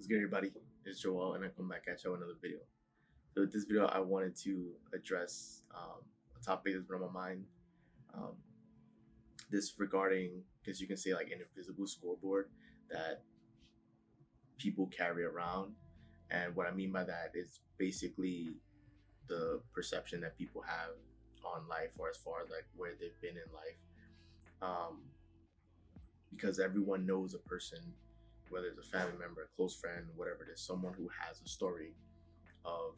What's good, everybody? It's Joel, and I come back at you with another video. So, with this video, I wanted to address a topic that's been on my mind. Um, this regarding, because you can say, like an invisible scoreboard that people carry around. And what I mean by that is basically the perception that people have on life, or as far as like where they've been in life. Um, because everyone knows a person, whether it's a family member, a close friend, whatever it is, someone who has a story of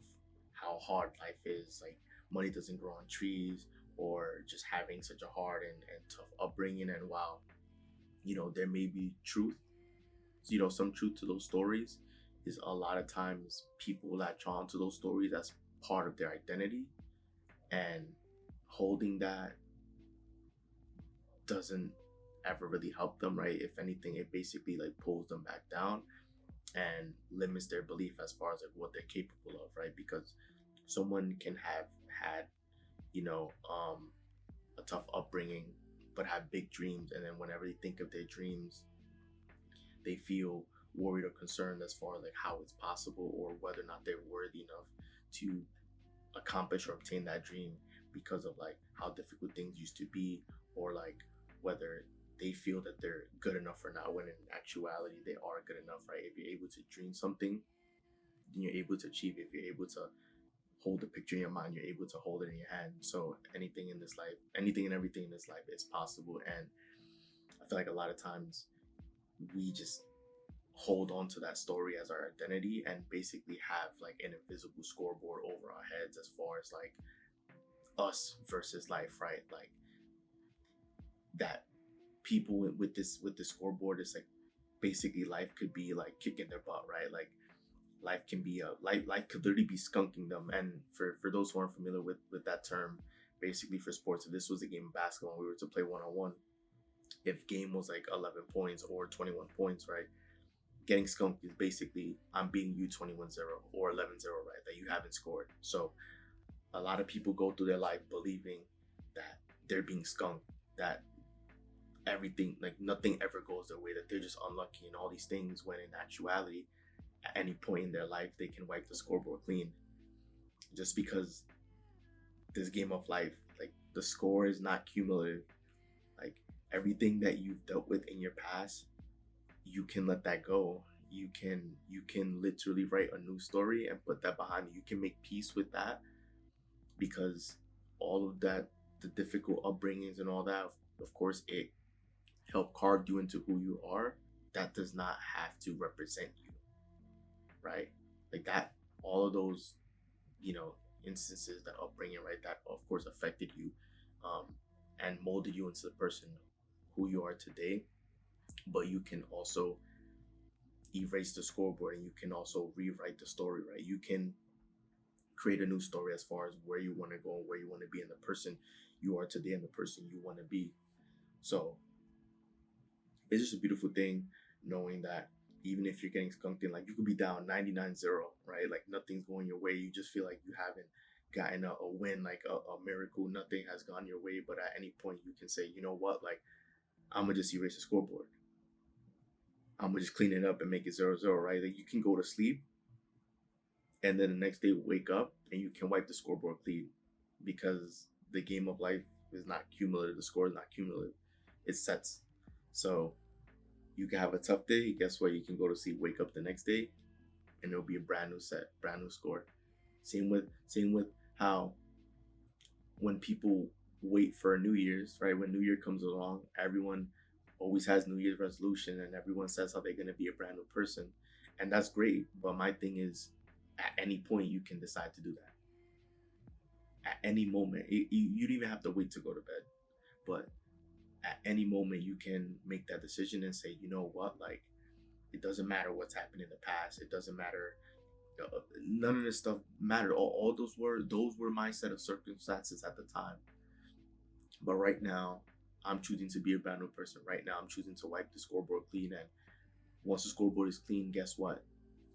how hard life is, like money doesn't grow on trees, or just having such a hard and tough upbringing. And while, there may be truth, some truth to those stories, is a lot of times people latch on to those stories as part of their identity, and holding that doesn't ever really help them, right? If anything, it basically like pulls them back down and limits their belief as far as like what they're capable of, right? Because someone can have had, you know, um, a tough upbringing, but have big dreams, and then whenever they think of their dreams, they feel worried or concerned as far as like how it's possible, or whether or not they're worthy enough to accomplish or obtain that dream, because of like how difficult things used to be, or like whether they feel that they're good enough or not, when in actuality they are good enough, right? If you're able to dream something, then you're able to achieve it. If you're able to hold the picture in your mind, you're able to hold it in your hand. So anything in this life, anything and everything in this life is possible. And I feel like a lot of times we just hold on to that story as our identity, and basically have like an invisible scoreboard over our heads as far as like us versus life, right? Like that people with this scoreboard is like basically life could be like kicking their butt, right? Like life can be life could literally be skunking them. And for those who aren't familiar with that term, basically for sports, if this was a game of basketball and we were to play one-on-one, if game was like 11 points or 21 points, right? Getting skunked is basically I'm beating you 21-0 or 11-0, right? That you haven't scored. So a lot of people go through their life believing that they're being skunked, that everything, like nothing ever goes their way, that they're just unlucky and all these things, when in actuality, at any point in their life, they can wipe the scoreboard clean. Just because this game of life, like the score is not cumulative. Like everything that you've dealt with in your past, you can let that go. You can literally write a new story and put that behind you. You can make peace with that, because all of that, the difficult upbringings and all that, of course, it helped carve you into who you are. That does not have to represent you, right? Like that, all of those, instances, that upbringing, right? That of course affected you, um, and molded you into the person who you are today. But you can also erase the scoreboard, and you can also rewrite the story, right? You can create a new story as far as where you want to go and where you want to be, and the person you are today and the person you want to be. So it's just a beautiful thing knowing that even if you're getting skunked in, like you could be down 99-0, right? Like nothing's going your way. You just feel like you haven't gotten a win, like a miracle. Nothing has gone your way. But at any point, you can say, you know what? Like, I'm going to just erase the scoreboard. I'm going to just clean it up and make it 0-0, right? Like you can go to sleep, and then the next day wake up and you can wipe the scoreboard clean, because the game of life is not cumulative. The score is not cumulative. It sets. So you can have a tough day. Guess what? You can go to sleep, wake up the next day, and it'll be a brand new set, brand new score. Same with how when people wait for a New Year's, right? When New Year comes along, everyone always has New Year's resolution, and everyone says how they're gonna be a brand new person, and that's great. But my thing is, at any point you can decide to do that. At any moment, you don't even have to wait to go to bed, but at any moment you can make that decision and say, you know what, like it doesn't matter what's happened in the past. It doesn't matter. None of this stuff mattered. All those were my set of circumstances at the time. But right now, I'm choosing to be a brand new person. Right now, I'm choosing to wipe the scoreboard clean. And once the scoreboard is clean, guess what?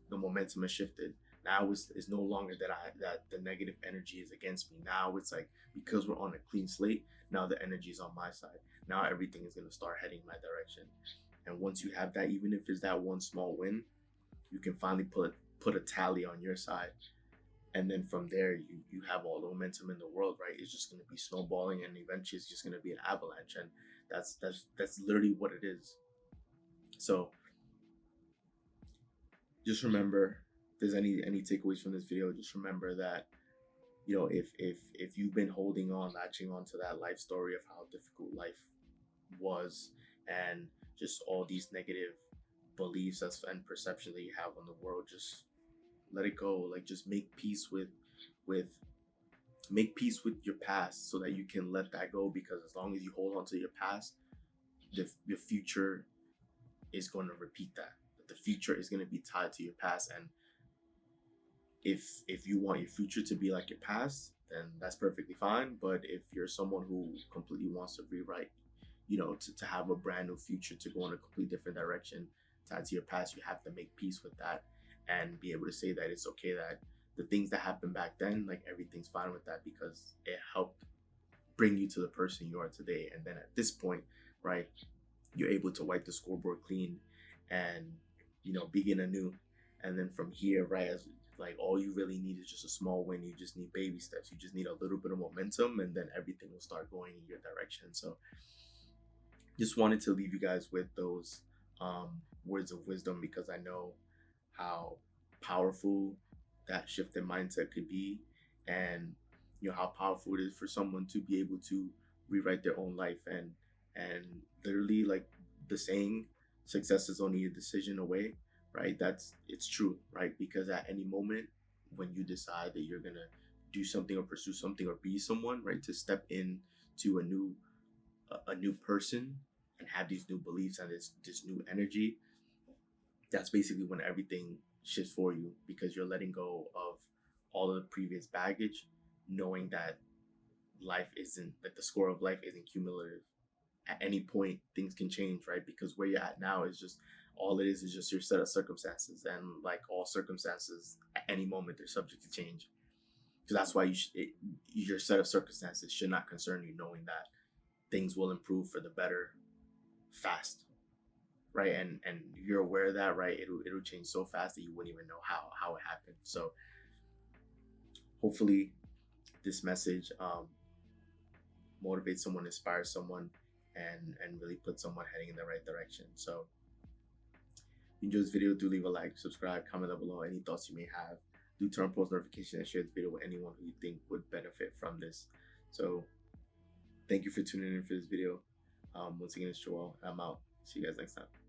The momentum has shifted. Now it's no longer that the negative energy is against me. Now it's like, because we're on a clean slate, now the energy is on my side. Now everything is gonna start heading my direction. And once you have that, even if it's that one small win, you can finally put a tally on your side. And then from there, you have all the momentum in the world, right? It's just going to be snowballing, and eventually it's just going to be an avalanche. And that's literally what it is. So just remember, if there's any takeaways from this video, just remember that, you know, if you've been holding on, latching on to that life story of how difficult life was, and just all these negative beliefs and perceptions that you have on the world, just let it go. Like, just make peace with make peace with your past, so that you can let that go. Because as long as you hold on to your past, your future is going to repeat that. The future is going to be tied to your past. And if you want your future to be like your past, then that's perfectly fine. But if you're someone who completely wants to rewrite, you know, to have a brand new future, to go in a completely different direction tied to your past, you have to make peace with that and be able to say that it's okay, that the things that happened back then, like, everything's fine with that, because it helped bring you to the person you are today. And then at this point, right, you're able to wipe the scoreboard clean and, you know, begin anew. And then from here, right, as like, all you really need is just a small win. You just need baby steps. You just need a little bit of momentum, and then everything will start going in your direction. So just wanted to leave you guys with those words of wisdom, because I know how powerful that shift in mindset could be, and, you know, how powerful it is for someone to be able to rewrite their own life. And literally, like the saying, success is only a decision away, right? It's true, right? Because at any moment, when you decide that you're gonna do something or pursue something or be someone, right, to step in to a new person and have these new beliefs and this new energy, that's basically when everything shifts for you, because you're letting go of all of the previous baggage, knowing that life isn't, like, the score of life isn't cumulative. At any point, things can change, right? Because where you're at now is just, all it is just your set of circumstances, and like all circumstances, at any moment they're subject to change. So that's why your set of circumstances should not concern you, knowing that things will improve for the better fast, right? And you're aware of that, right? It'll change so fast that you wouldn't even know how it happened. So hopefully this message motivates someone, inspires someone, and really put someone heading in the right direction. So if you enjoyed this video, do leave a like, subscribe, comment down below any thoughts you may have. Do turn on post notifications and share this video with anyone who you think would benefit from this. So thank you for tuning in for this video. Once again, it's Joel. I'm out. See you guys next time.